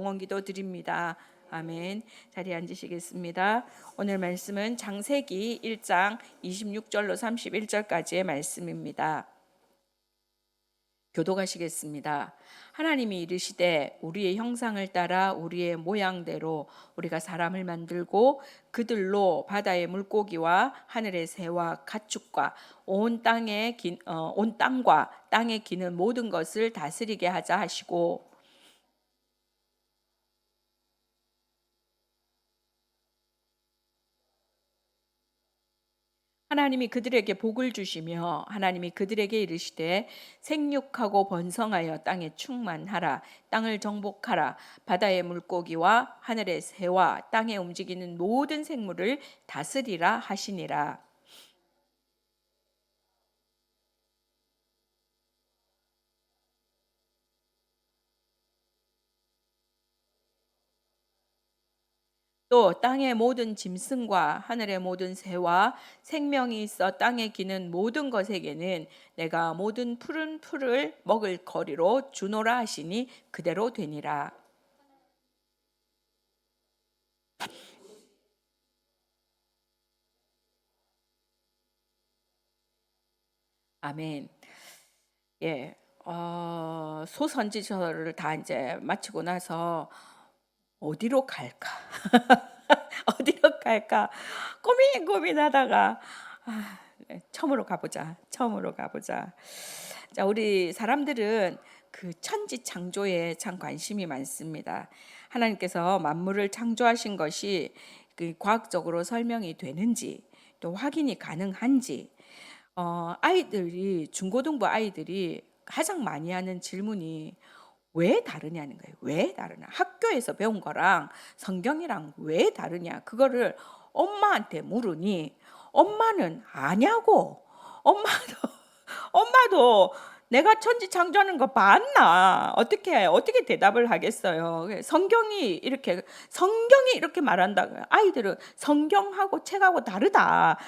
영원기도 드립니다. 아멘. 자리에 앉으시겠습니다. 오늘 말씀은 창세기 1장 26절로 31절까지의 말씀입니다. 교독하시겠습니다. 하나님이 이르시되 우리의 형상을 따라 우리의 모양대로 우리가 사람을 만들고 그들로 바다의 물고기와 하늘의 새와 가축과 온 땅과 땅에 기는 모든 것을 다스리게 하자 하시고, 하나님이 그들에게 복을 주시며 하나님이 그들에게 이르시되 생육하고 번성하여 땅에 충만하라. 땅을 정복하라. 바다의 물고기와 하늘의 새와 땅에 움직이는 모든 생물을 다스리라 하시니라. 또 땅의 모든 짐승과 하늘의 모든 새와 생명이 있어 땅에 기는 모든 것에게는 내가 모든 푸른 풀을 먹을 거리로 주노라 하시니 그대로 되니라. 아멘. 예, 소선지서를 다 이제 마치고 나서 어디로 갈까? 어디로 갈까? 고민하다가 처음으로 가보자. 처음으로 가보자. 자, 우리 사람들은 그 천지 창조에 참 관심이 많습니다. 하나님께서 만물을 창조하신 것이 그 과학적으로 설명이 되는지 또 확인이 가능한지, 아이들이 중고등부 아이들이 가장 많이 하는 질문이 왜 다르냐는 거예요. 왜 다르냐? 학교에서 배운 거랑 성경이랑 왜 다르냐? 그거를 엄마한테 물으니 엄마는 아냐고. 엄마도 엄마도 내가 천지 창조하는 거 봤나? 어떻게 대답을 하겠어요? 성경이 이렇게 말한다. 아이들은 성경하고 책하고 다르다.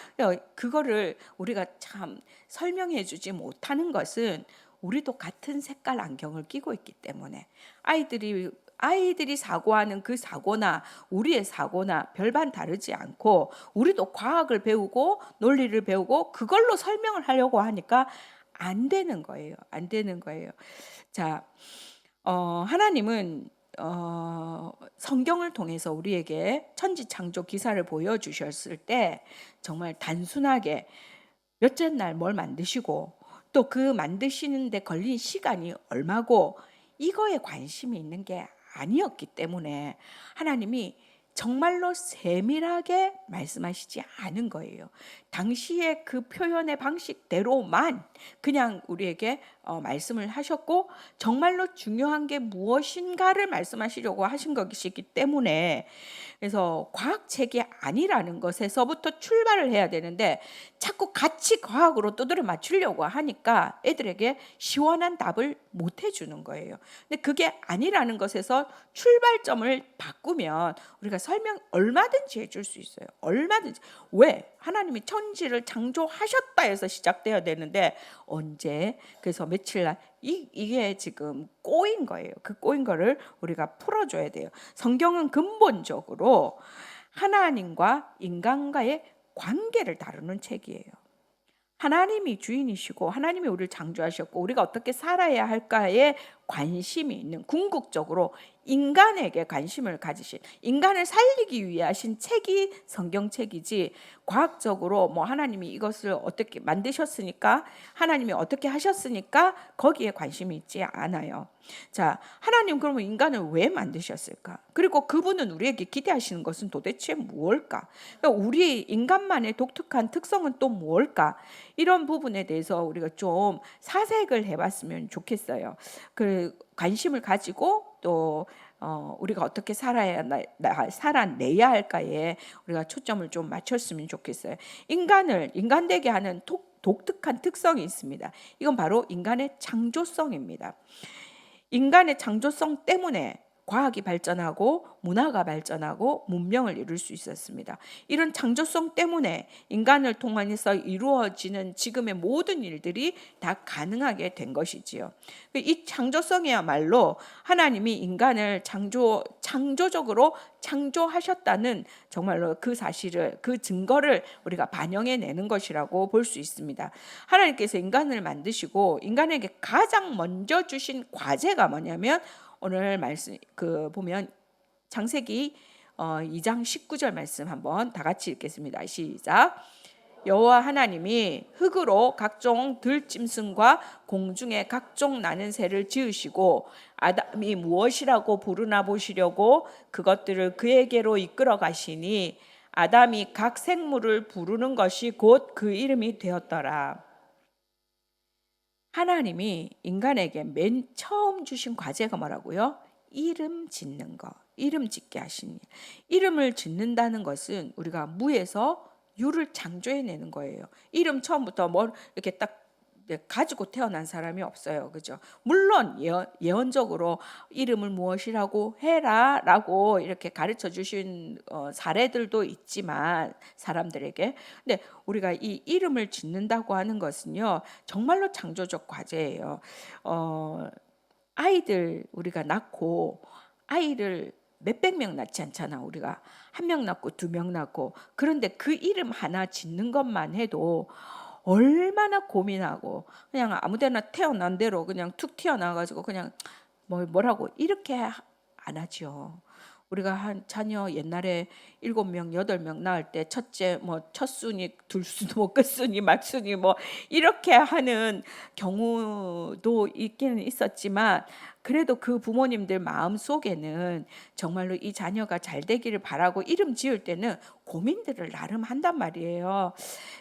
그거를 우리가 참 설명해 주지 못하는 것은 우리도 같은 색깔 안경을 끼고 있기 때문에 아이들이 사고하는 그 사고나 우리의 사고나 별반 다르지 않고, 우리도 과학을 배우고 논리를 배우고 그걸로 설명을 하려고 하니까 안 되는 거예요. 안 되는 거예요. 자, 하나님은 성경을 통해서 우리에게 천지창조 기사를 보여주셨을 때 정말 단순하게 몇째 날 뭘 만드시고 또 그 만드시는데 걸린 시간이 얼마고 이거에 관심이 있는 게 아니었기 때문에 하나님이 정말로 세밀하게 말씀하시지 않은 거예요. 당시의 그 표현의 방식대로만 그냥 우리에게 말씀을 하셨고, 정말로 중요한 게 무엇인가를 말씀하시려고 하신 것이기 때문에, 그래서 과학책이 아니라는 것에서부터 출발을 해야 되는데 자꾸 같이 과학으로 두드려 맞추려고 하니까 애들에게 시원한 답을 못 해주는 거예요. 근데 그게 아니라는 것에서 출발점을 바꾸면 우리가 설명 얼마든지 해줄 수 있어요. 얼마든지. 왜? 하나님이 천지를 창조하셨다 해서 시작돼야 되는데 언제? 그래서 며칠 날 이게 지금 꼬인 거예요. 그 꼬인 거를 우리가 풀어줘야 돼요. 성경은 근본적으로 하나님과 인간과의 관계를 다루는 책이에요. 하나님이 주인이시고 하나님이 우리를 창조하셨고 우리가 어떻게 살아야 할까에 관심이 있는, 궁극적으로 인간에게 관심을 가지신, 인간을 살리기 위해 하신 책이 성경책이지, 과학적으로 뭐 하나님이 이것을 어떻게 만드셨으니까, 하나님이 어떻게 하셨으니까 거기에 관심이 있지 않아요. 자, 하나님 그러면 인간을 왜 만드셨을까? 그리고 그분은 우리에게 기대하시는 것은 도대체 무엇일까? 그러니까 우리 인간만의 독특한 특성은 또 무엇일까? 이런 부분에 대해서 우리가 좀 사색을 해봤으면 좋겠어요. 그 관심을 가지고 또 우리가 어떻게 살아내야 할까에 우리가 초점을 좀 맞췄으면 좋겠어요. 인간되게 하는 독특한 특성이 있습니다. 이건 바로 인간의 창조성입니다. 인간의 창조성 때문에 과학이 발전하고 문화가 발전하고 문명을 이룰 수 있었습니다. 이런 창조성 때문에 인간을 통해서 이루어지는 지금의 모든 일들이 다 가능하게 된 것이지요. 이 창조성이야말로 하나님이 인간을 창조적으로 창조하셨다는 정말로 그 사실을, 그 증거를 우리가 반영해 내는 것이라고 볼 수 있습니다. 하나님께서 인간을 만드시고 인간에게 가장 먼저 주신 과제가 뭐냐면, 오늘 말씀 보면 창세기 2장 19절 말씀 한번 다 같이 읽겠습니다. 시작. 여호와 하나님이 흙으로 각종 들짐승과 공중의 각종 나는 새를 지으시고 아담이 무엇이라고 부르나 보시려고 그것들을 그에게로 이끌어 가시니 아담이 각 생물을 부르는 것이 곧 그 이름이 되었더라. 하나님이 인간에게 맨 처음 주신 과제가 뭐라고요? 이름 짓는 거, 이름 짓게 하신 일. 이름을 짓는다는 것은 우리가 무에서 유를 창조해내는 거예요. 이름 처음부터 뭘 이렇게 딱 가지고 태어난 사람이 없어요. 그죠? 물론 예언적으로 이름을 무엇이라고 해라라고 이렇게 가르쳐 주신 사례들도 있지만 사람들에게. 근데 우리가 이 이름을 짓는다고 하는 것은요, 정말로 창조적 과제예요. 아이들 우리가 낳고 아이를 몇백 명 낳지 않잖아. 우리가 한 명 낳고 두 명 낳고. 그런데 그 이름 하나 짓는 것만 해도 얼마나 고민하고 그냥 아무데나 태어난 대로 그냥 툭 튀어나와가지고 그냥 뭐라고 이렇게 안 하죠. 우리가 한 자녀 옛날에 7명, 8명 낳을 때 첫째 첫순이, 둘순이, 끝순이, 말순이 이렇게 하는 경우도 있기는 있었지만, 그래도 그 부모님들 마음 속에는 정말로 이 자녀가 잘 되기를 바라고 이름 지을 때는 고민들을 나름 한단 말이에요.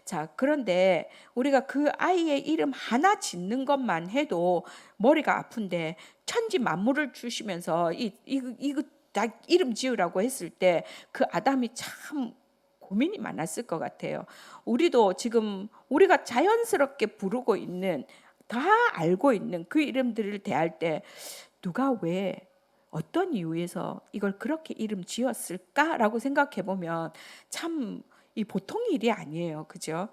자, 그런데 우리가 그 아이의 이름 하나 짓는 것만 해도 머리가 아픈데, 천지 만물을 주시면서 이거 다 이름 지으라고 했을 때 그 아담이 참 고민이 많았을 것 같아요. 우리도 지금 우리가 자연스럽게 부르고 있는, 다 알고 있는 그 이름들을 대할 때 누가 왜 어떤 이유에서 이걸 그렇게 이름 지었을까라고 생각해 보면 참 이 보통 일이 아니에요. 그죠?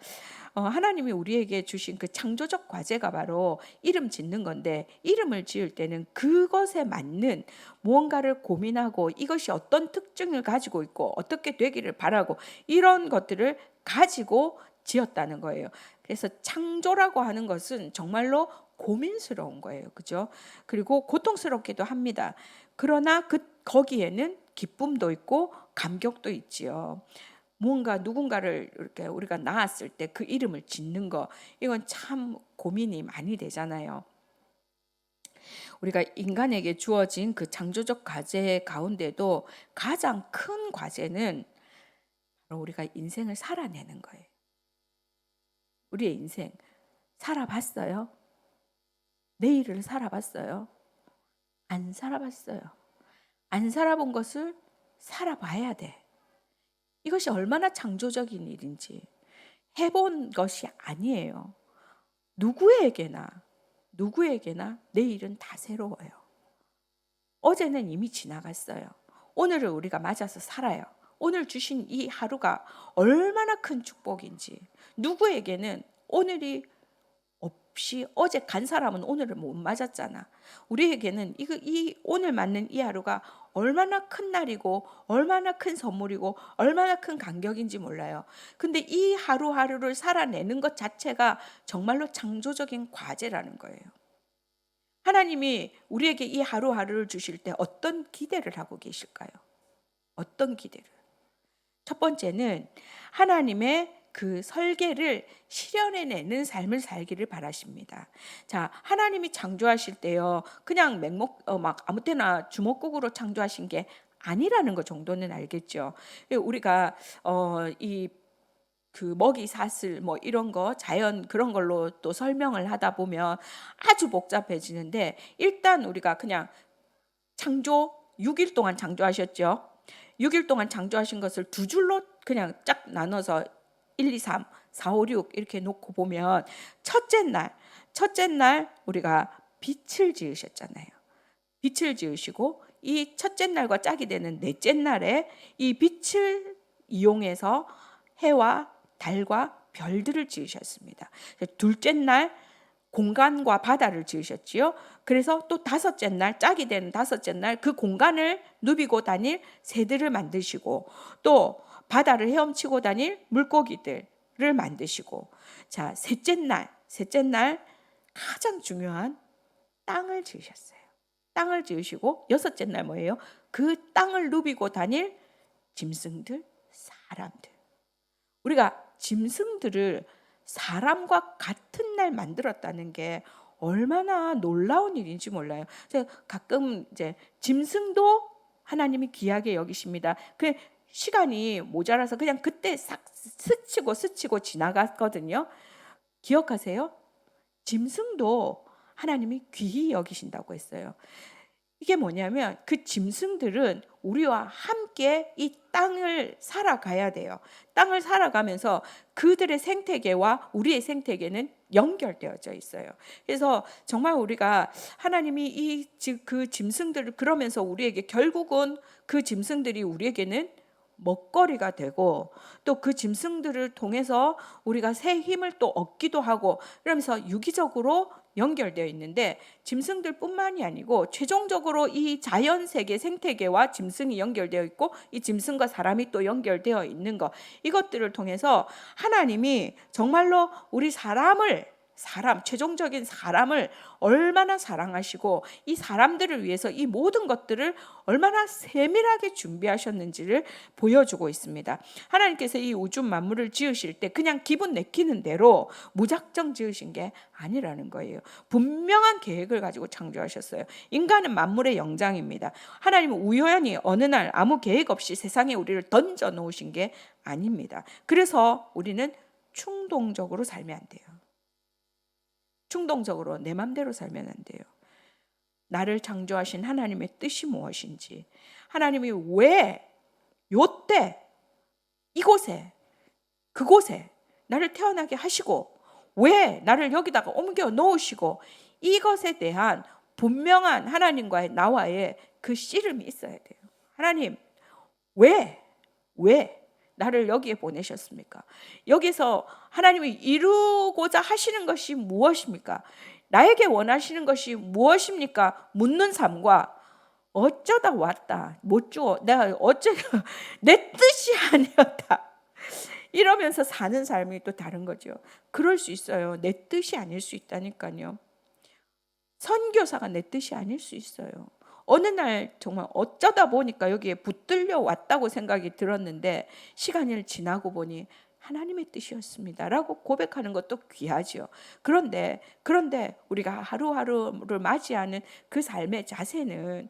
하나님이 우리에게 주신 그 창조적 과제가 바로 이름 짓는 건데, 이름을 지을 때는 그것에 맞는 무언가를 고민하고 이것이 어떤 특징을 가지고 있고 어떻게 되기를 바라고 이런 것들을 가지고 지었다는 거예요. 그래서 창조라고 하는 것은 정말로 고민스러운 거예요. 그죠? 그리고 고통스럽기도 합니다. 그러나 거기에는 기쁨도 있고 감격도 있지요. 무언가 누군가를 이렇게 우리가 낳았을 때 그 이름을 짓는 거, 이건 참 고민이 많이 되잖아요. 우리가 인간에게 주어진 그 창조적 과제 가운데도 가장 큰 과제는 바로 우리가 인생을 살아내는 거예요. 우리의 인생 살아봤어요? 내일을 살아봤어요? 안 살아봤어요. 안 살아본 것을 살아봐야 돼. 이것이 얼마나 창조적인 일인지 해본 것이 아니에요. 누구에게나 내일은 다 새로워요. 어제는 이미 지나갔어요. 오늘을 우리가 맞아서 살아요. 오늘 주신 이 하루가 얼마나 큰 축복인지. 누구에게는 오늘이 없이 어제 간 사람은 오늘을 못 맞았잖아. 우리에게는 이 오늘 맞는 이 하루가 얼마나 큰 날이고 얼마나 큰 선물이고 얼마나 큰 간격인지 몰라요. 근데 이 하루하루를 살아내는 것 자체가 정말로 창조적인 과제라는 거예요. 하나님이 우리에게 이 하루하루를 주실 때 어떤 기대를 하고 계실까요? 어떤 기대를? 첫 번째는 하나님의 그 설계를 실현해내는 삶을 살기를 바라십니다. 자, 하나님이 창조하실 때요, 그냥 막 아무 때나 주먹국으로 창조하신 게 아니라는 것 정도는 알겠죠. 우리가 이 그 먹이 사슬 이런 거 자연 그런 걸로 또 설명을 하다 보면 아주 복잡해지는데, 일단 우리가 그냥 창조 6일 동안 창조하셨죠. 6일 동안 창조하신 것을 두 줄로 그냥 쫙 나눠서 1, 2, 3, 4, 5, 6 이렇게 놓고 보면, 첫째 날 우리가 빛을 지으셨잖아요. 빛을 지으시고 이 첫째 날과 짝이 되는 넷째 날에 이 빛을 이용해서 해와 달과 별들을 지으셨습니다. 둘째 날 공간과 바다를 지으셨지요. 그래서 또 다섯째 날, 짝이 되는 다섯째 날 그 공간을 누비고 다닐 새들을 만드시고, 또 바다를 헤엄치고 다닐 물고기들을 만드시고, 자, 셋째 날 가장 중요한 땅을 지으셨어요. 땅을 지으시고, 여섯째 날 뭐예요? 그 땅을 누비고 다닐 짐승들, 사람들. 우리가 짐승들을 사람과 같은 날 만들었다는 게 얼마나 놀라운 일인지 몰라요. 제가 가끔 이제 짐승도 하나님이 귀하게 여기십니다. 그 시간이 모자라서 그냥 그때 싹 스치고 지나갔거든요. 기억하세요? 짐승도 하나님이 귀히 여기신다고 했어요. 이게 뭐냐면 그 짐승들은 우리와 함께 이 땅을 살아가야 돼요. 땅을 살아가면서 그들의 생태계와 우리의 생태계는 연결되어져 있어요. 그래서 정말 우리가 하나님이 그 짐승들을 그러면서 우리에게 결국은 그 짐승들이 우리에게는 먹거리가 되고, 또 그 짐승들을 통해서 우리가 새 힘을 또 얻기도 하고, 그러면서 유기적으로 연결되어 있는데, 짐승들뿐만이 아니고 최종적으로 이 자연 세계 생태계와 짐승이 연결되어 있고, 이 짐승과 사람이 또 연결되어 있는 것, 이것들을 통해서 하나님이 정말로 우리 최종적인 사람을 얼마나 사랑하시고 이 사람들을 위해서 이 모든 것들을 얼마나 세밀하게 준비하셨는지를 보여주고 있습니다. 하나님께서 이 우주 만물을 지으실 때 그냥 기분 내키는 대로 무작정 지으신 게 아니라는 거예요. 분명한 계획을 가지고 창조하셨어요. 인간은 만물의 영장입니다. 하나님은 우연히 어느 날 아무 계획 없이 세상에 우리를 던져 놓으신 게 아닙니다. 그래서 우리는 충동적으로 살면 안 돼요. 충동적으로 내 맘대로 살면 안 돼요. 나를 창조하신 하나님의 뜻이 무엇인지, 하나님이 왜 요때 이곳에 그곳에 나를 태어나게 하시고 왜 나를 여기다가 옮겨 놓으시고, 이것에 대한 분명한 하나님과의 나와의 그 씨름이 있어야 돼요. 하나님, 왜 나를 여기에 보내셨습니까? 여기서 하나님이 이루고자 하시는 것이 무엇입니까? 나에게 원하시는 것이 무엇입니까? 묻는 삶과 어쩌다 왔다 못 주어 내가 내 뜻이 아니었다 이러면서 사는 삶이 또 다른 거죠. 그럴 수 있어요. 내 뜻이 아닐 수 있다니까요. 선교사가 내 뜻이 아닐 수 있어요. 어느 날 정말 어쩌다 보니까 여기에 붙들려 왔다고 생각이 들었는데, 시간이 지나고 보니 하나님의 뜻이었습니다라고 고백하는 것도 귀하죠. 그런데 우리가 하루하루를 맞이하는 그 삶의 자세는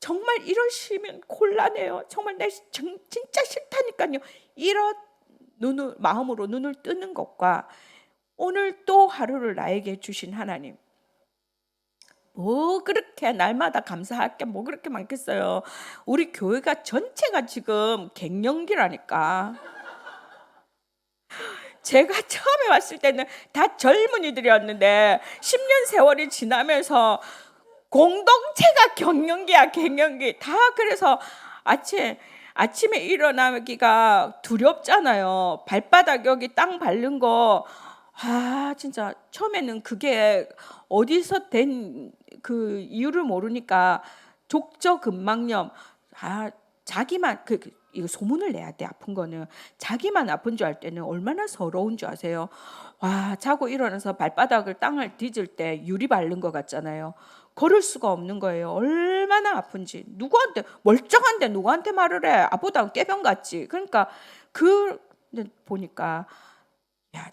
정말 이러시면 곤란해요. 정말 내 진짜 싫다니까요. 이런 마음으로 눈을 뜨는 것과 오늘 또 하루를 나에게 주신 하나님, 뭐 그렇게 날마다 감사할 게 뭐 그렇게 많겠어요. 우리 교회가 전체가 지금 갱년기라니까. 제가 처음에 왔을 때는 다 젊은이들이었는데 10년 세월이 지나면서 공동체가 갱년기야, 갱년기. 다 그래서 아침에 일어나기가 두렵잖아요. 발바닥 여기 땅 밟는 거. 진짜 처음에는 그게 어디서 된 그 이유를 모르니까 족저근막염, 자기만 이거 소문을 내야 돼. 아픈 거는 자기만 아픈 줄 알 때는 얼마나 서러운 줄 아세요? 자고 일어나서 발바닥을 땅을 뒤질 때 유리 바른 것 같잖아요. 걸을 수가 없는 거예요. 얼마나 아픈지. 멀쩡한데 누구한테 말을 해? 아보다 깨병 같지. 그러니까 보니까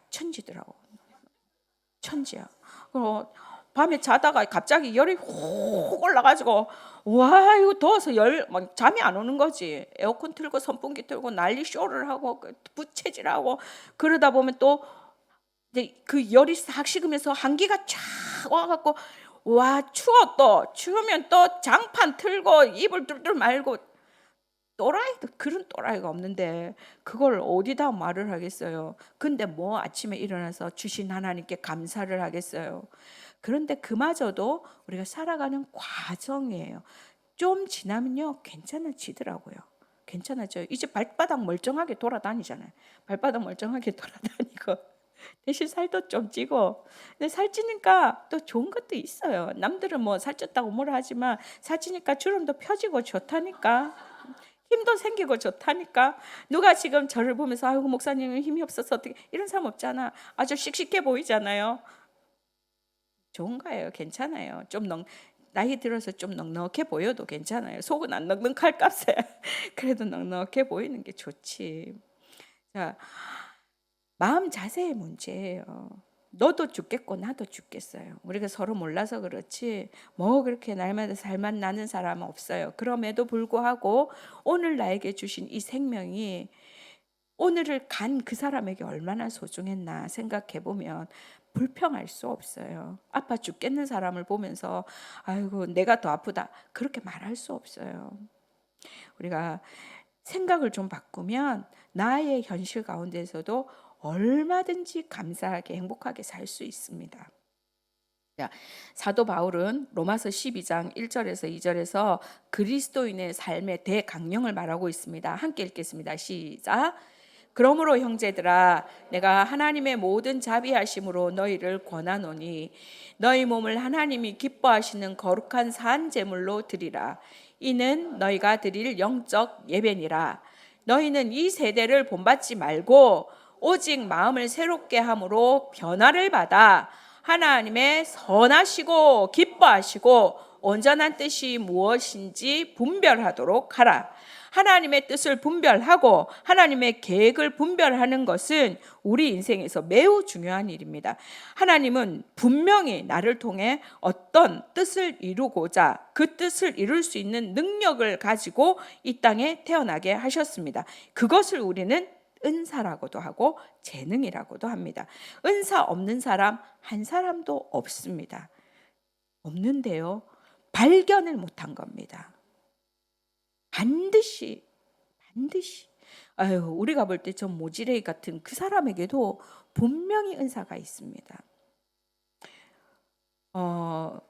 천지더라고. 천지야. 밤에 자다가 갑자기 열이 훅 올라가지고 이거 더워서 막 잠이 안 오는 거지. 에어컨 틀고 선풍기 틀고 난리 쇼를 하고 부채질하고 그러다 보면 또 이제 그 열이 싹 식으면서 한기가 쫙 와갖고 추우면 또 장판 틀고 이불 뚫뚫 말고, 그런 또라이가 없는데 그걸 어디다 말을 하겠어요. 근데 뭐 아침에 일어나서 주신 하나님께 감사를 하겠어요. 그런데 그마저도 우리가 살아가는 과정이에요. 좀 지나면요 괜찮아지더라고요. 괜찮아져요. 이제 발바닥 멀쩡하게 돌아다니잖아요. 발바닥 멀쩡하게 돌아다니고 대신 살도 좀 찌고. 근데 살찌니까 또 좋은 것도 있어요. 남들은 뭐 살쪘다고 뭐라 하지만 살찌니까 주름도 펴지고 좋다니까. 힘도 생기고 좋다니까. 누가 지금 저를 보면서 아이고 목사님은 힘이 없어서 어떻게 이런 사람 없잖아. 아주 씩씩해 보이잖아요. 좋은 거예요. 괜찮아요. 좀 나이 들어서 좀 넉넉해 보여도 괜찮아요. 속은 안 넉넉할 값에 그래도 넉넉해 보이는 게 좋지. 자, 마음 자세의 문제예요. 너도 죽겠고 나도 죽겠어요. 우리가 서로 몰라서 그렇지 뭐 그렇게 날마다 살만 나는 사람은 없어요. 그럼에도 불구하고 오늘 나에게 주신 이 생명이 오늘을 간 그 사람에게 얼마나 소중했나 생각해 보면 불평할 수 없어요. 아파 죽겠는 사람을 보면서 아이고 내가 더 아프다 그렇게 말할 수 없어요. 우리가 생각을 좀 바꾸면 나의 현실 가운데서도 얼마든지 감사하게 행복하게 살 수 있습니다. 자, 사도 바울은 로마서 12장 1절에서 2절에서 그리스도인의 삶의 대강령을 말하고 있습니다. 함께 읽겠습니다. 시작. 그러므로 형제들아 내가 하나님의 모든 자비하심으로 너희를 권하노니 너희 몸을 하나님이 기뻐하시는 거룩한 산 제물로 드리라. 이는 너희가 드릴 영적 예배니라. 너희는 이 세대를 본받지 말고 오직 마음을 새롭게 함으로 변화를 받아 하나님의 선하시고 기뻐하시고 온전한 뜻이 무엇인지 분별하도록 하라. 하나님의 뜻을 분별하고 하나님의 계획을 분별하는 것은 우리 인생에서 매우 중요한 일입니다. 하나님은 분명히 나를 통해 어떤 뜻을 이루고자 그 뜻을 이룰 수 있는 능력을 가지고 이 땅에 태어나게 하셨습니다. 그것을 우리는 은사라고도 하고 재능이라고도 합니다. 은사 없는 사람 한 사람도 없습니다. 없는데요. 발견을 못한 겁니다. 반드시 아유 우리가 볼 때 좀 모지레이 같은 그 사람에게도 분명히 은사가 있습니다.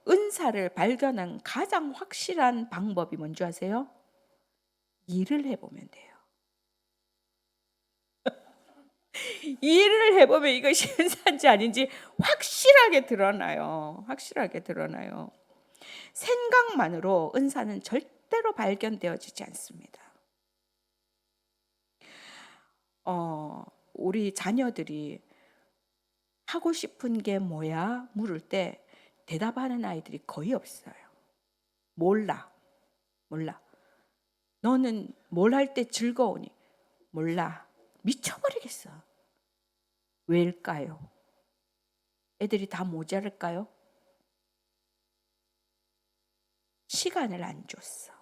은사를 발견한 가장 확실한 방법이 뭔지 아세요? 일을 해보면 돼요. 일을 해보면 이것이 은사인지 아닌지 확실하게 드러나요. 확실하게 드러나요. 생각만으로 은사는 절대로 발견되어지지 않습니다. 우리 자녀들이 하고 싶은 게 뭐야? 물을 때 대답하는 아이들이 거의 없어요. 몰라. 너는 뭘 할 때 즐거우니? 몰라. 미쳐버리겠어. 왜일까요? 애들이 다 모자랄까요? 시간을 안 줬어.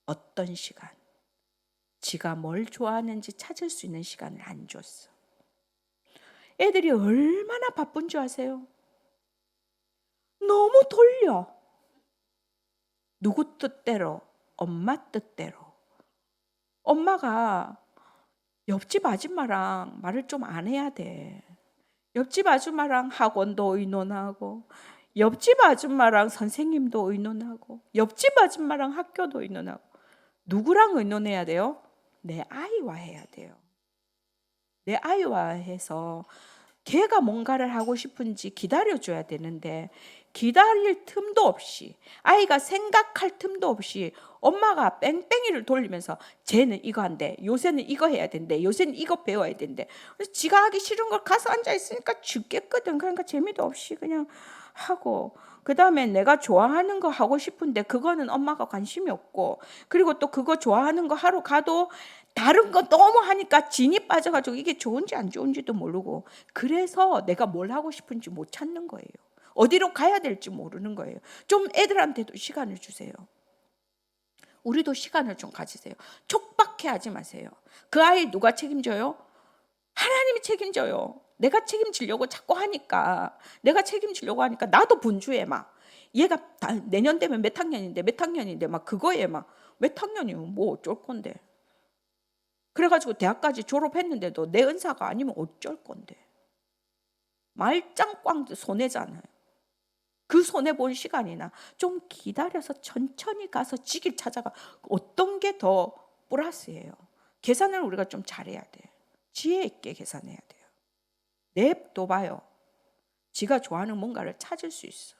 어떤 시간? 지가 뭘 좋아하는지 찾을 수 있는 시간을 안 줬어. 애들이 얼마나 바쁜 줄 아세요? 너무 돌려. 누구 뜻대로? 엄마 뜻대로. 엄마가 옆집 아줌마랑 말을 좀 안 해야 돼. 옆집 아줌마랑 학원도 의논하고 옆집 아줌마랑 선생님도 의논하고 옆집 아줌마랑 학교도 의논하고 누구랑 의논해야 돼요? 내 아이와 해야 돼요. 내 아이와 해서 걔가 뭔가를 하고 싶은지 기다려줘야 되는데 기다릴 틈도 없이 아이가 생각할 틈도 없이 엄마가 뺑뺑이를 돌리면서 쟤는 이거 한대 요새는 이거 해야 된대 요새는 이거 배워야 된대 그래서 지가 하기 싫은 걸 가서 앉아있으니까 죽겠거든. 그러니까 재미도 없이 그냥 하고 그 다음에 내가 좋아하는 거 하고 싶은데 그거는 엄마가 관심이 없고 그리고 또 그거 좋아하는 거 하러 가도 다른 거 너무 하니까 진이 빠져가지고 이게 좋은지 안 좋은지도 모르고 그래서 내가 뭘 하고 싶은지 못 찾는 거예요. 어디로 가야 될지 모르는 거예요. 좀 애들한테도 시간을 주세요. 우리도 시간을 좀 가지세요. 촉박해 하지 마세요. 그 아이 누가 책임져요? 하나님이 책임져요. 내가 책임지려고 자꾸 하니까 내가 책임지려고 하니까 나도 분주해 막. 얘가 내년 되면 몇 학년인데 막 그거에 막 몇 학년이면 뭐 어쩔 건데. 그래가지고 대학까지 졸업했는데도 내 은사가 아니면 어쩔 건데. 말짱 꽝 손해잖아요. 그 손해 볼 시간이나 좀 기다려서 천천히 가서 지길 찾아가. 어떤 게 더 플러스예요? 계산을 우리가 좀 잘해야 돼요. 지혜 있게 계산해야 돼요. 냅둬봐요. 지가 좋아하는 뭔가를 찾을 수 있어.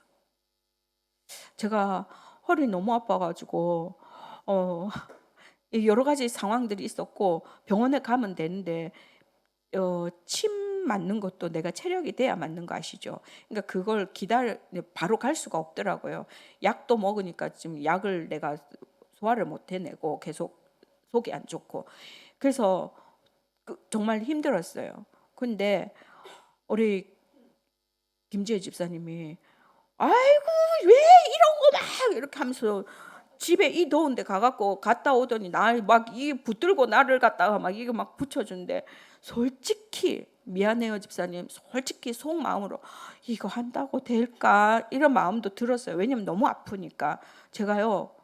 제가 허리 너무 아파가지고 여러 가지 상황들이 있었고 병원에 가면 되는데 침 맞는 것도 내가 체력이 돼야 맞는 거 아시죠? 그러니까 그걸 바로 갈 수가 없더라고요. 약도 먹으니까 지금 약을 내가 소화를 못 해내고 계속 속이 안 좋고 그래서 정말 힘들었어요. 근데 우리 김지혜 집사님이 아이고 왜 이런 거 막 이렇게 하면서 집에 이 더운데 가갖고 갔다 오더니 날 막 이 붙들고 나를 갖다가 막 이거 막 붙여준대. 솔직히 미안해요 집사님. 솔직히 속마음으로 이거 한다고 될까 이런 마음도 들었어요. 왜냐면 너무 아프니까. 제가요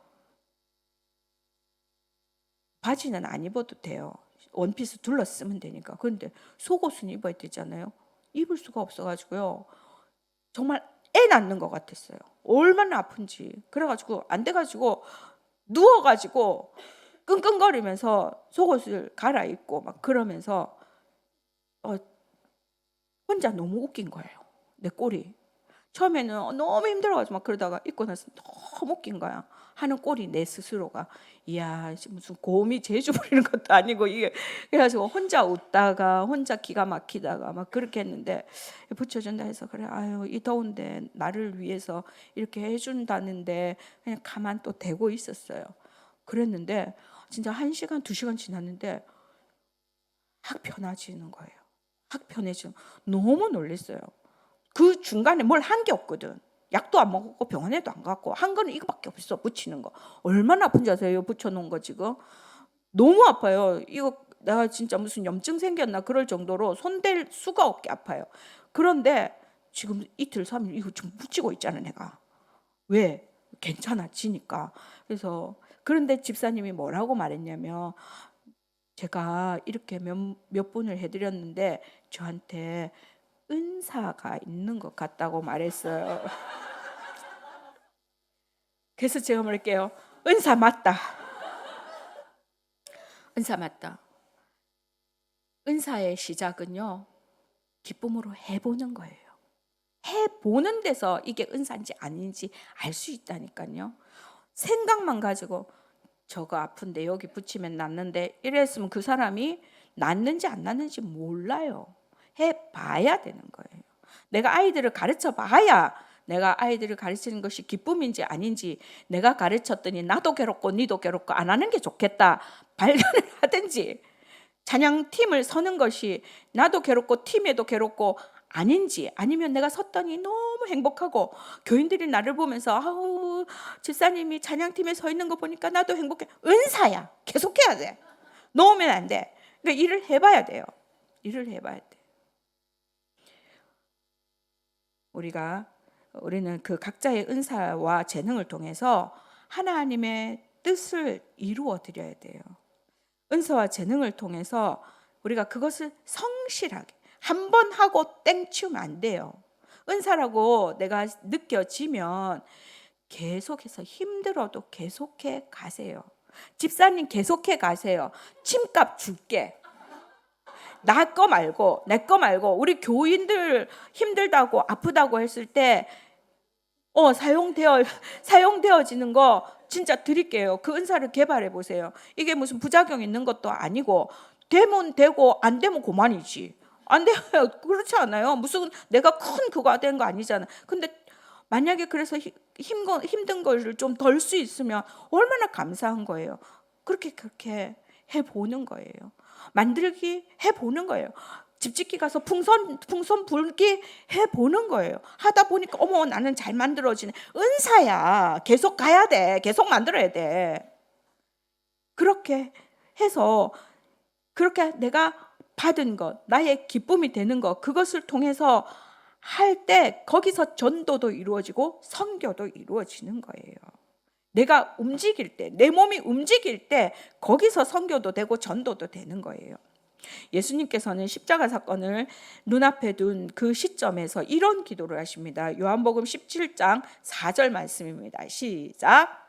바지는 안 입어도 돼요. 원피스 둘러 쓰면 되니까. 그런데 속옷은 입어야 되잖아요. 입을 수가 없어가지고요. 정말 애 낳는 것 같았어요. 얼마나 아픈지. 그래가지고 안 돼가지고 누워가지고 끙끙거리면서 속옷을 갈아입고 막 그러면서 혼자 너무 웃긴 거예요. 내 꼴이. 처음에는 너무 힘들어가지고 막 그러다가 입고 나서 너무 웃긴 거야. 하는 꼴이 내 스스로가. 이야 무슨 곰이 제주 부리는 것도 아니고 이게 그래가지고 혼자 웃다가 혼자 기가 막히다가 막 그렇게 했는데 붙여준다 해서 그래 아유 이 더운데 나를 위해서 이렇게 해준다는데 그냥 가만 또 대고 있었어요. 그랬는데 진짜 1시간 2시간 지났는데 확 편해지는 거예요. 확 편해지는 너무 놀랐어요. 그 중간에 뭘 한 게 없거든. 약도 안 먹었고 병원에도 안 갔고 한 거는 이거밖에 없어. 붙이는 거. 얼마나 아픈지 아세요? 붙여놓은 거 지금. 너무 아파요. 이거 내가 진짜 무슨 염증 생겼나 그럴 정도로 손댈 수가 없게 아파요. 그런데 지금 이틀 3일 이거 좀 붙이고 있잖아 내가. 왜? 괜찮아지니까. 그래서 그런데 집사님이 뭐라고 말했냐면 제가 이렇게 몇 분을 해드렸는데 저한테 은사가 있는 것 같다고 말했어요. 그래서 제가 말할게요. 은사 맞다. 은사 맞다. 은사의 시작은요. 기쁨으로 해보는 거예요. 해보는 데서 이게 은사인지 아닌지 알 수 있다니까요. 생각만 가지고 저거 아픈데 여기 붙이면 낫는데 이랬으면 그 사람이 낫는지 안 낫는지 몰라요. 해봐야 되는 거예요. 내가 아이들을 가르쳐 봐야 내가 아이들을 가르치는 것이 기쁨인지 아닌지 내가 가르쳤더니 나도 괴롭고 니도 괴롭고 안 하는 게 좋겠다 발견을 하든지 찬양팀을 서는 것이 나도 괴롭고 팀에도 괴롭고 아닌지 아니면 내가 섰더니 너무 행복하고 교인들이 나를 보면서 아우 집사님이 찬양팀에 서 있는 거 보니까 나도 행복해. 은사야. 계속해야 돼. 놓으면 안 돼. 그러니까 일을 해봐야 돼요. 일을 해봐야 돼. 우리는 그 각자의 은사와 재능을 통해서 하나님의 뜻을 이루어 드려야 돼요. 은사와 재능을 통해서 우리가 그것을 성실하게 한 번 하고 땡치우면 안 돼요. 은사라고 내가 느껴지면 계속해서 힘들어도 계속해 가세요. 집사님 계속해 가세요. 침값 줄게. 나 거 말고 내 거 말고 우리 교인들 힘들다고 아프다고 했을 때 사용되어지는 거 진짜 드릴게요. 그 은사를 개발해 보세요. 이게 무슨 부작용 있는 것도 아니고 되면 되고 안 되면 그만이지. 안 돼요. 그렇지 않아요? 무슨 내가 큰 그거 된 거 아니잖아. 근데 만약에 그래서 힘든 것을 좀 덜 수 있으면 얼마나 감사한 거예요. 그렇게 해보는 거예요. 만들기 해보는 거예요. 집짓기 가서 풍선 불기 해보는 거예요. 하다 보니까 어머 나는 잘 만들어지네. 은사야. 계속 가야 돼. 계속 만들어야 돼. 그렇게 해서 그렇게 내가 받은 것, 나의 기쁨이 되는 것, 그것을 통해서 할 때 거기서 전도도 이루어지고 선교도 이루어지는 거예요. 내가 움직일 때, 내 몸이 움직일 때 거기서 선교도 되고 전도도 되는 거예요. 예수님께서는 십자가 사건을 눈앞에 둔 그 시점에서 이런 기도를 하십니다. 요한복음 17장 4절 말씀입니다. 시작.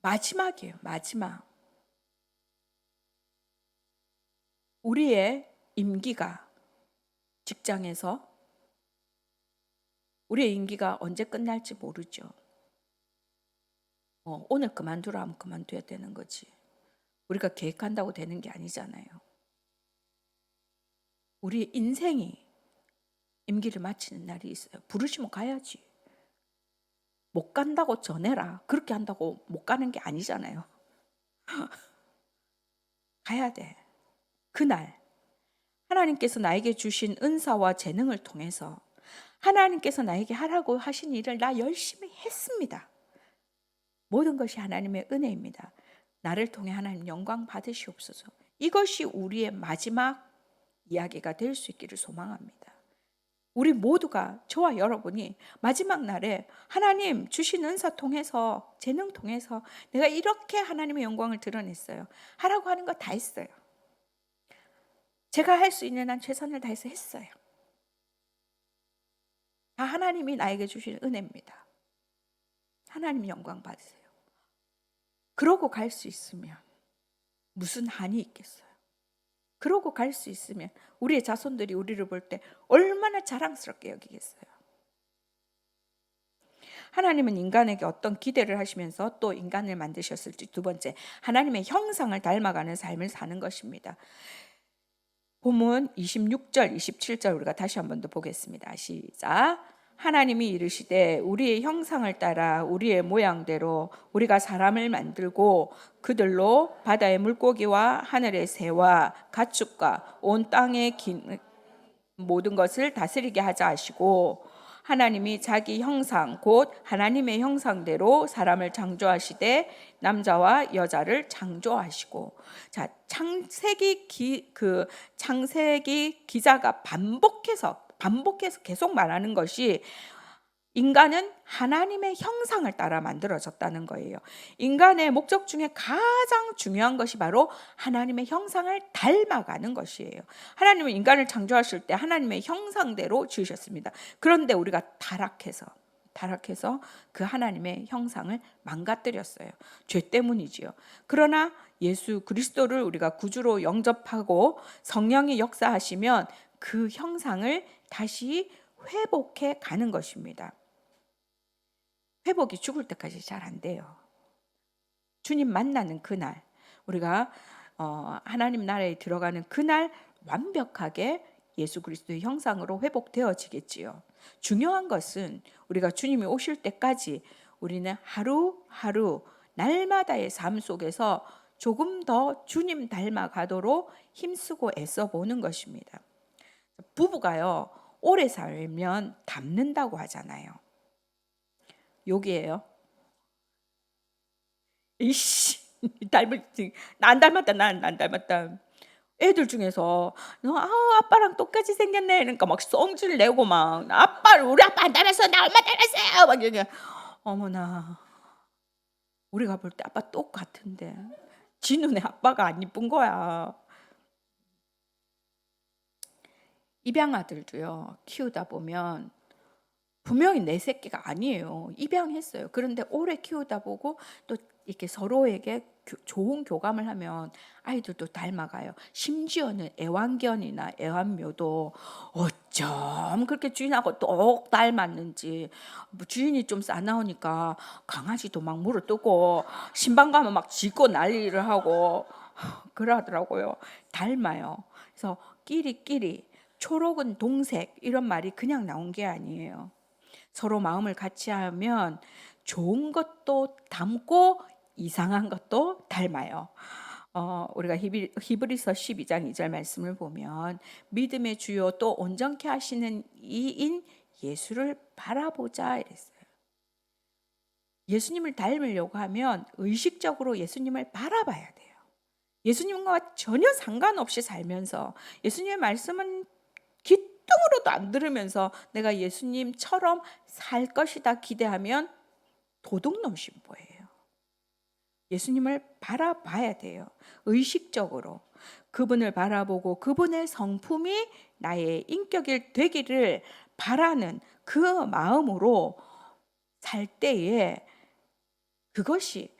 마지막이에요. 마지막. 우리의 임기가 직장에서 우리의 임기가 언제 끝날지 모르죠. 오늘 그만두라 하면 그만둬야 되는 거지. 우리가 계획한다고 되는 게 아니잖아요. 우리 인생이 임기를 마치는 날이 있어요. 부르시면 가야지. 못 간다고 전해라. 그렇게 한다고 못 가는 게 아니잖아요. 가야 돼. 그날 하나님께서 나에게 주신 은사와 재능을 통해서 하나님께서 나에게 하라고 하신 일을 나 열심히 했습니다. 모든 것이 하나님의 은혜입니다. 나를 통해 하나님 영광 받으시옵소서. 이것이 우리의 마지막 이야기가 될 수 있기를 소망합니다. 우리 모두가, 저와 여러분이 마지막 날에 하나님 주신 은사 통해서, 재능 통해서 내가 이렇게 하나님의 영광을 드러냈어요. 하라고 하는 거 다 했어요. 제가 할 수 있는 한 최선을 다해서 했어요. 다 하나님이 나에게 주신 은혜입니다. 하나님 영광 받으세요. 그러고 갈 수 있으면 무슨 한이 있겠어요? 그러고 갈 수 있으면 우리의 자손들이 우리를 볼 때 얼마나 자랑스럽게 여기겠어요? 하나님은 인간에게 어떤 기대를 하시면서 또 인간을 만드셨을지, 두 번째, 하나님의 형상을 닮아가는 삶을 사는 것입니다. 본문 26절, 27절 우리가 다시 한 번 더 보겠습니다. 시작. 하나님이 이르시되 우리의 형상을 따라 우리의 모양대로 우리가 사람을 만들고 그들로 바다의 물고기와 하늘의 새와 가축과 온 땅의 모든 것을 다스리게 하자 하시고, 하나님이 자기 형상 곧 하나님의 형상대로 사람을 창조하시되 남자와 여자를 창조하시고. 자, 창세기 기자가 반복해서 계속 말하는 것이 인간은 하나님의 형상을 따라 만들어졌다는 거예요. 인간의 목적 중에 가장 중요한 것이 바로 하나님의 형상을 닮아가는 것이에요. 하나님은 인간을 창조하실 때 하나님의 형상대로 지으셨습니다. 그런데 우리가 타락해서 그 하나님의 형상을 망가뜨렸어요. 죄 때문이지요. 그러나 예수 그리스도를 우리가 구주로 영접하고 성령이 역사하시면 그 형상을 다시 회복해 가는 것입니다. 회복이 죽을 때까지 잘 안 돼요. 주님 만나는 그날, 우리가 하나님 나라에 들어가는 그날 완벽하게 예수 그리스도의 형상으로 회복되어지겠지요. 중요한 것은 우리가 주님이 오실 때까지 우리는 하루하루 날마다의 삶 속에서 조금 더 주님 닮아가도록 힘쓰고 애써 보는 것입니다. 부부가요, 오래 살면 닮는다고 하잖아요. 욕이에요. 이씨, 난 닮았다, 난 안 닮았다. 애들 중에서 아빠랑 똑같이 생겼네. 그러니까 막 성질 내고 막 우리 아빠 안 닮았어, 나 엄마 닮았어요. 막 이게 어머나, 우리가 볼 때 아빠 똑같은데 지 눈에 아빠가 안 이쁜 거야. 입양 아들도요, 키우다 보면 분명히 내 새끼가 아니에요. 입양했어요. 그런데 오래 키우다 보고 또 이렇게 서로에게 좋은 교감을 하면 아이들도 닮아가요. 심지어는 애완견이나 애완묘도 어쩜 그렇게 주인하고 똑 닮았는지, 주인이 좀 싸나우니까 강아지도 막 물어뜯고 신방 가면 막 짖고 난리를 하고 그러더라고요. 닮아요. 그래서 끼리끼리 초록은 동색 이런 말이 그냥 나온 게 아니에요. 서로 마음을 같이 하면 좋은 것도 닮고 이상한 것도 닮아요. 우리가 히브리서 12장 2절 말씀을 보면 믿음의 주요 또 온전케 하시는 이인 예수를 바라보자 이랬어요. 예수님을 닮으려고 하면 의식적으로 예수님을 바라봐야 돼요. 예수님과 전혀 상관없이 살면서 예수님의 말씀은 귓등으로도 안 들으면서 내가 예수님처럼 살 것이다 기대하면 도둑놈 신보예요. 예수님을 바라봐야 돼요. 의식적으로 그분을 바라보고 그분의 성품이 나의 인격이 되기를 바라는 그 마음으로 살 때에 그것이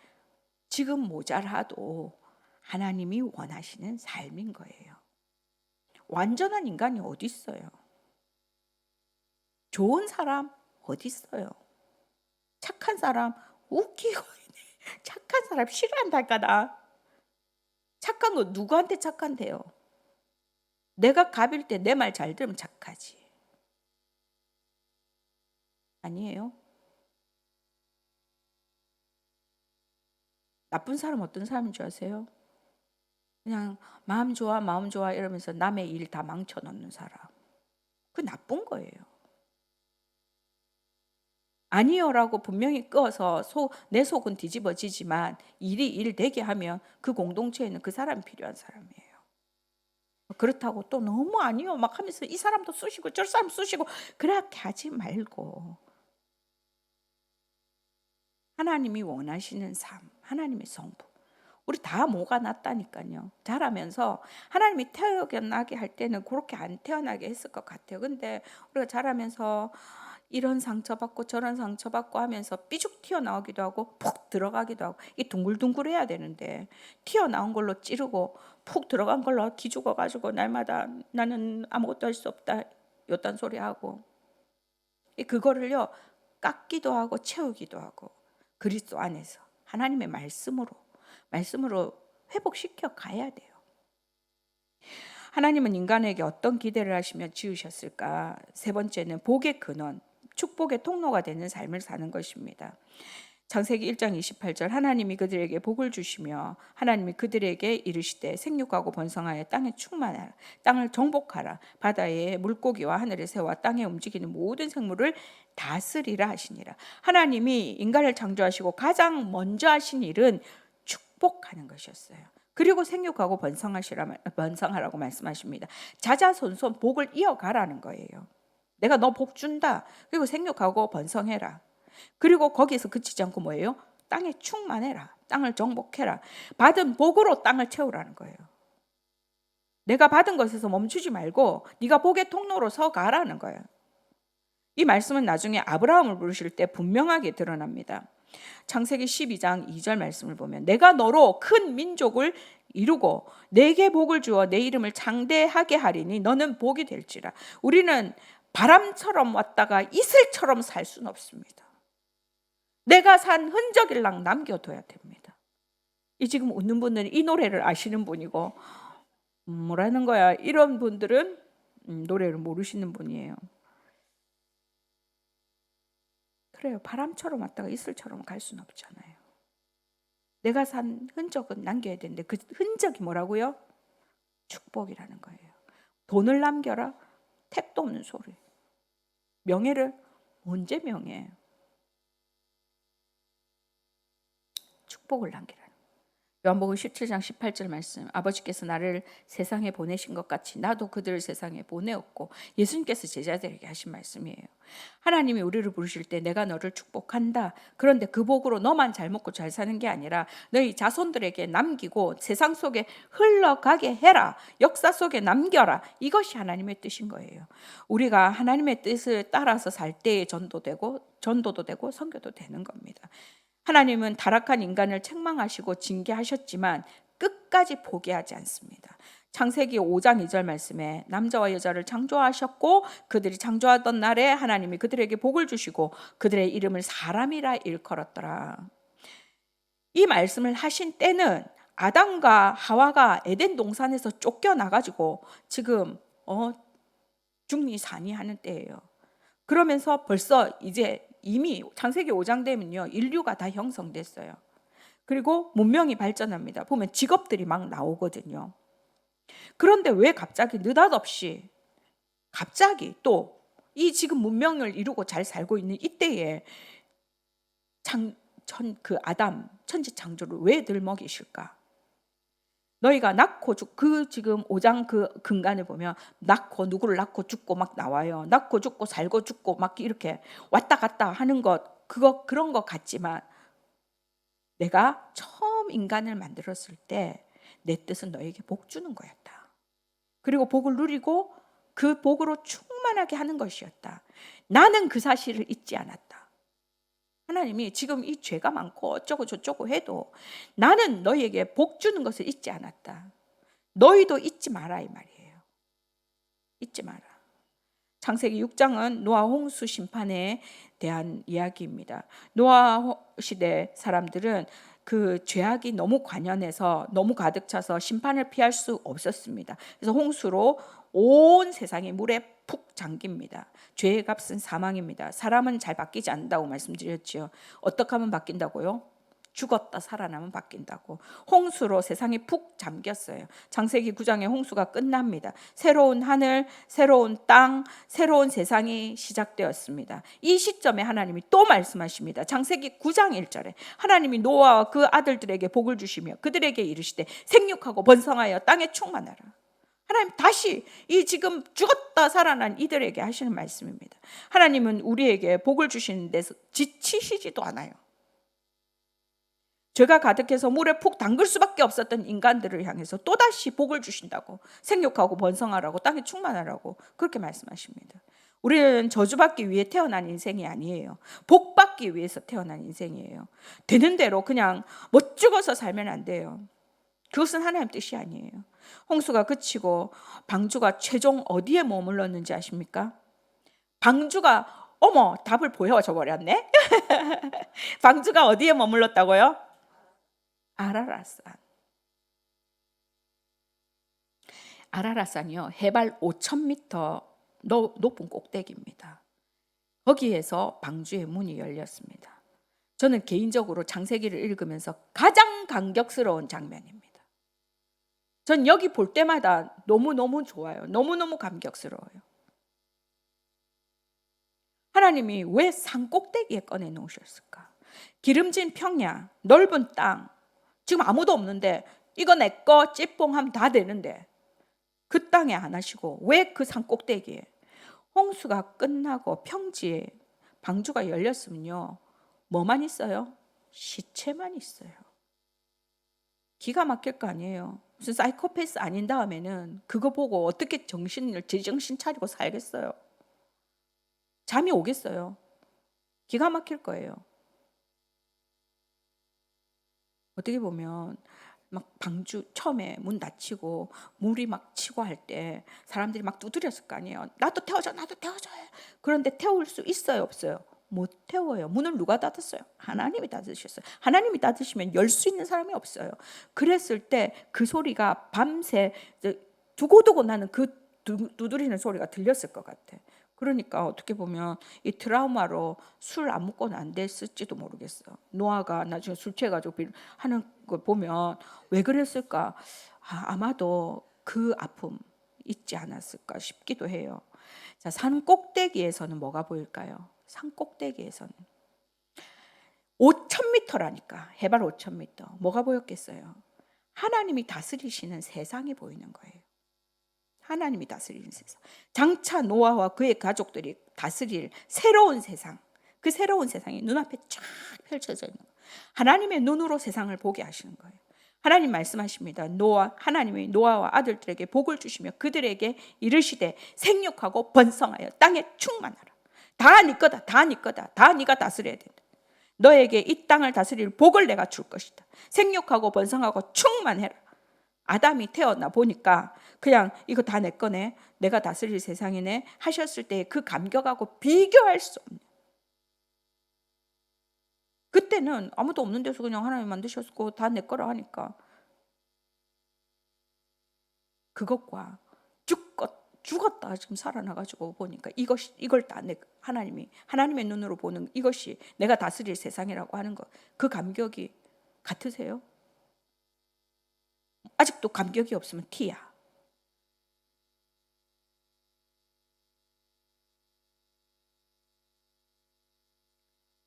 지금 모자라도 하나님이 원하시는 삶인 거예요. 완전한 인간이 어디 있어요? 좋은 사람 어디 있어요? 착한 사람 웃기고 착한 사람 싫어한다니까 나. 착한 거 누구한테 착한데요? 내가 갑일 때 내 말 잘 들으면 착하지. 아니에요? 나쁜 사람 어떤 사람인 줄 아세요? 그냥 마음 좋아 마음 좋아 이러면서 남의 일 다 망쳐놓는 사람. 그 나쁜 거예요. 아니요라고 분명히 꺼서 내 속은 뒤집어지지만 일이 일 되게 하면 그 공동체에는 그 사람이 필요한 사람이에요. 그렇다고 또 너무 아니요 막 하면서 이 사람도 쑤시고 저 사람 쑤시고 그렇게 하지 말고 하나님이 원하시는 삶, 하나님의 성품. 우리 다 뭐가 낫다니까요. 자라면서 하나님이 태어나게 할 때는 그렇게 안 태어나게 했을 것 같아요. 근데 우리가 자라면서 이런 상처받고 저런 상처받고 하면서 삐죽 튀어나오기도 하고 푹 들어가기도 하고 이 둥글둥글해야 되는데 튀어나온 걸로 찌르고 푹 들어간 걸로 기죽어가지고 날마다 나는 아무것도 할 수 없다 요딴 소리 하고 그거를요 깎기도 하고 채우기도 하고 그리스도 안에서 하나님의 말씀으로 회복시켜 가야 돼요. 하나님은 인간에게 어떤 기대를 하시며 지으셨을까? 세 번째는 복의 근원, 축복의 통로가 되는 삶을 사는 것입니다. 창세기 1장 28절 하나님이 그들에게 복을 주시며 하나님이 그들에게 이르시되 생육하고 번성하여 땅에 충만하라 땅을 정복하라 바다의 물고기와 하늘의 새와 땅에 움직이는 모든 생물을 다스리라 하시니라. 하나님이 인간을 창조하시고 가장 먼저 하신 일은 축복하는 것이었어요. 그리고 생육하고 번성하라고 말씀하십니다. 자자손손 복을 이어가라는 거예요. 내가 너 복 준다. 그리고 생육하고 번성해라. 그리고 거기서 그치지 않고 뭐예요? 땅에 충만해라. 땅을 정복해라. 받은 복으로 땅을 채우라는 거예요. 내가 받은 것에서 멈추지 말고 네가 복의 통로로 서가라는 거예요. 이 말씀은 나중에 아브라함을 부르실 때 분명하게 드러납니다. 창세기 12장 2절 말씀을 보면 내가 너로 큰 민족을 이루고 내게 복을 주어 내 이름을 장대하게 하리니 너는 복이 될지라. 우리는 바람처럼 왔다가 이슬처럼 살 수는 없습니다. 내가 산 흔적일랑 남겨둬야 됩니다. 이 지금 웃는 분들은 이 노래를 아시는 분이고 뭐라는 거야 이런 분들은 노래를 모르시는 분이에요. 그래요. 바람처럼 왔다가 이슬처럼 갈 수는 없잖아요. 내가 산 흔적은 남겨야 되는데 그 흔적이 뭐라고요? 축복이라는 거예요. 돈을 남겨라? 택도 없는 소리. 명예를? 언제 명예? 축복을 남기라는 거예요. 요한복음 17장 18절 말씀 아버지께서 나를 세상에 보내신 것 같이 나도 그들을 세상에 보내었고 예수님께서 제자들에게 하신 말씀이에요. 하나님이 우리를 부르실 때 내가 너를 축복한다. 그런데 그 복으로 너만 잘 먹고 잘 사는 게 아니라 너희 자손들에게 남기고 세상 속에 흘러가게 해라. 역사 속에 남겨라. 이것이 하나님의 뜻인 거예요. 우리가 하나님의 뜻을 따라서 살 때에 전도도 되고 선교도 되는 겁니다. 하나님은 타락한 인간을 책망하시고 징계하셨지만 끝까지 포기하지 않습니다. 창세기 5장 2절 말씀에 남자와 여자를 창조하셨고 그들이 창조하던 날에 하나님이 그들에게 복을 주시고 그들의 이름을 사람이라 일컬었더라. 이 말씀을 하신 때는 아담과 하와가 에덴 동산에서 쫓겨나가지고 지금 중리산이 하는 때예요. 그러면서 벌써 이제 이미 창세기 5장 되면요 인류가 다 형성됐어요. 그리고 문명이 발전합니다. 보면 직업들이 막 나오거든요. 그런데 왜 갑자기 느닷없이 갑자기 또 이 지금 문명을 이루고 잘 살고 있는 이때에 그 아담 천지 창조를 왜 들먹이실까? 너희가 낳고 그 지금 5장 그 근간에 보면 낳고 누구를 낳고 죽고 막 나와요. 낳고 죽고 살고 죽고 막 이렇게 왔다 갔다 하는 것 그런 것 같지만 내가 처음 인간을 만들었을 때 내 뜻은 너에게 복 주는 거였다. 그리고 복을 누리고 그 복으로 충만하게 하는 것이었다. 나는 그 사실을 잊지 않았다. 하나님이 지금 이 죄가 많고 어쩌고 저쩌고 해도 나는 너희에게 복 주는 것을 잊지 않았다. 너희도 잊지 마라 이 말이에요. 잊지 마라. 창세기 6장은 노아 홍수 심판에 대한 이야기입니다. 노아 시대 사람들은 그 죄악이 너무 관연해서 너무 가득 차서 심판을 피할 수 없었습니다. 그래서 홍수로 온 세상이 물에 푹 잠깁니다. 죄의 값은 사망입니다. 사람은 잘 바뀌지 않는다고 말씀드렸죠. 어떻게 하면 바뀐다고요? 죽었다 살아나면 바뀐다고. 홍수로 세상이 푹 잠겼어요. 창세기 9장의 홍수가 끝납니다. 새로운 하늘, 새로운 땅, 새로운 세상이 시작되었습니다. 이 시점에 하나님이 또 말씀하십니다. 창세기 9장 1절에 하나님이 노아와 그 아들들에게 복을 주시며 그들에게 이르시되 생육하고 번성하여 땅에 충만하라. 하나님 다시 이 지금 죽었다 살아난 이들에게 하시는 말씀입니다. 하나님은 우리에게 복을 주시는 데서 지치시지도 않아요. 죄가 가득해서 물에 푹 담글 수밖에 없었던 인간들을 향해서 또다시 복을 주신다고, 생육하고 번성하라고, 땅에 충만하라고 그렇게 말씀하십니다. 우리는 저주받기 위해 태어난 인생이 아니에요. 복받기 위해서 태어난 인생이에요. 되는 대로 그냥 멋죽어서 살면 안 돼요. 그것은 하나님 뜻이 아니에요. 홍수가 그치고 방주가 최종 어디에 머물렀는지 아십니까? 방주가 어머 답을 보여줘 버렸네. 방주가 어디에 머물렀다고요? 아라라산. 아라라산이요. 해발 5,000m 높은 꼭대기입니다. 거기에서 방주의 문이 열렸습니다. 저는 개인적으로 창세기를 읽으면서 가장 감격스러운 장면입니다. 전 여기 볼 때마다 너무너무 좋아요. 너무너무 감격스러워요. 하나님이 왜 산 꼭대기에 꺼내 놓으셨을까? 기름진 평야, 넓은 땅, 지금 아무도 없는데 이거 내 거 찌뽕하면 다 되는데 그 땅에 안 하시고 왜 그 산 꼭대기에? 홍수가 끝나고 평지에 방주가 열렸으면요 뭐만 있어요? 시체만 있어요. 기가 막힐 거 아니에요. 무슨 사이코패스 아닌 다음에는 그거 보고 어떻게 제정신 차리고 살겠어요? 잠이 오겠어요? 기가 막힐 거예요. 어떻게 보면 막 방주 처음에 문 닫히고 물이 막 치고 할 때 사람들이 막 두드렸을 거 아니에요. 나도 태워줘, 나도 태워줘. 그런데 태울 수 있어요, 없어요? 못 태워요. 문을 누가 닫았어요? 하나님이 닫으셨어요. 하나님이 닫으시면 열 수 있는 사람이 없어요. 그랬을 때 그 소리가 밤새 두고두고 나는 그 두드리는 소리가 들렸을 것 같아. 그러니까 어떻게 보면 이 트라우마로 술 안 먹고는 안 됐을지도 모르겠어. 노아가 나중에 술 취해가지고 하는 걸 보면 왜 그랬을까? 아마도 그 아픔 있지 않았을까 싶기도 해요. 자, 산 꼭대기에서는 뭐가 보일까요? 산 꼭대기에서는 5,000m라니까 해발 5,000m 뭐가 보였겠어요? 하나님이 다스리시는 세상이 보이는 거예요. 하나님이 다스리는 세상. 장차 노아와 그의 가족들이 다스릴 새로운 세상. 그 새로운 세상이 눈앞에 쫙 펼쳐져 있는 거예요. 하나님의 눈으로 세상을 보게 하시는 거예요. 하나님 말씀하십니다. 하나님이 노아와 아들들에게 복을 주시며 그들에게 이르시되 생육하고 번성하여 땅에 충만하라. 다 네 거다. 다 네 거다. 다 네가 다스려야 된다. 너에게 이 땅을 다스릴 복을 내가 줄 것이다. 생육하고 번성하고 충만해라. 아담이 태어나 보니까 그냥 이거 다 내 거네. 내가 다스릴 세상이네. 하셨을 때 그 감격하고 비교할 수 없는. 그때는 아무도 없는 데서 그냥 하나님 만드셨고 다 내 거라 하니까 그것과 죽었다 지금 살아나가지고 보니까 이걸 다 하나님의 눈으로 보는 이것이 내가 다스릴 세상이라고 하는 것, 그 감격이 같으세요? 아직도 감격이 없으면 티야.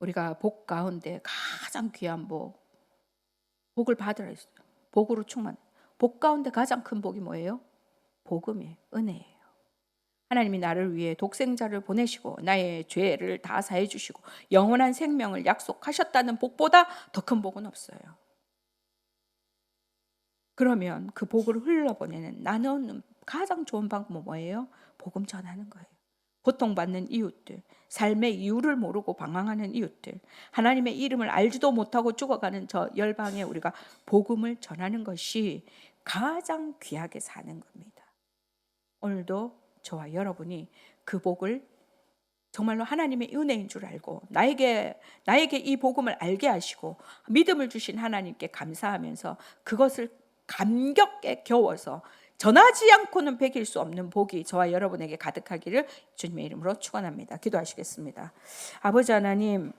우리가 복 가운데 가장 귀한 복을 받으라 했어요. 복으로 충만. 복 가운데 가장 큰 복이 뭐예요? 복음이에요. 은혜예요. 하나님이 나를 위해 독생자를 보내시고 나의 죄를 다 사해 주시고 영원한 생명을 약속하셨다는 복보다 더 큰 복은 없어요. 그러면 그 복을 흘러보내는 나누는 가장 좋은 방법은 뭐예요? 복음 전하는 거예요. 고통받는 이웃들, 삶의 이유를 모르고 방황하는 이웃들, 하나님의 이름을 알지도 못하고 죽어가는 저 열방에 우리가 복음을 전하는 것이 가장 귀하게 사는 겁니다. 오늘도 저와 여러분이 그 복을 정말로 하나님의 은혜인 줄 알고 나에게 이 복음을 알게 하시고 믿음을 주신 하나님께 감사하면서 그것을 감격에 겨워서 전하지 않고는 베길 수 없는 복이 저와 여러분에게 가득하기를 주님의 이름으로 축원합니다. 기도하시겠습니다. 아버지 하나님,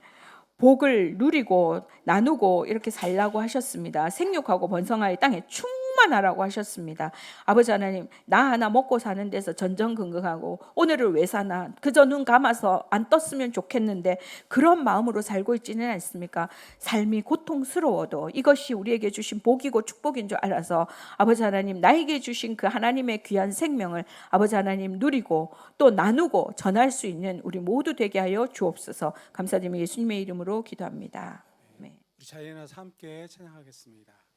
복을 누리고 나누고 이렇게 살라고 하셨습니다. 생육하고 번성하여 땅에 충만하라고 하셨습니다. 아버지 하나님, 나 하나 먹고 사는 데서 전전긍긍하고 오늘을 왜 사나, 그저 눈 감아서 안 떴으면 좋겠는데 그런 마음으로 살고 있지는 않습니까? 삶이 고통스러워도 이것이 우리에게 주신 복이고 축복인 줄 알아서 아버지 하나님, 나에게 주신 그 하나님의 귀한 생명을 아버지 하나님 누리고 또 나누고 전할 수 있는 우리 모두 되게 하여 주옵소서. 감사드리며 예수님의 이름으로 기도합니다. 우리 자리에 나서 함께 찬양하겠습니다.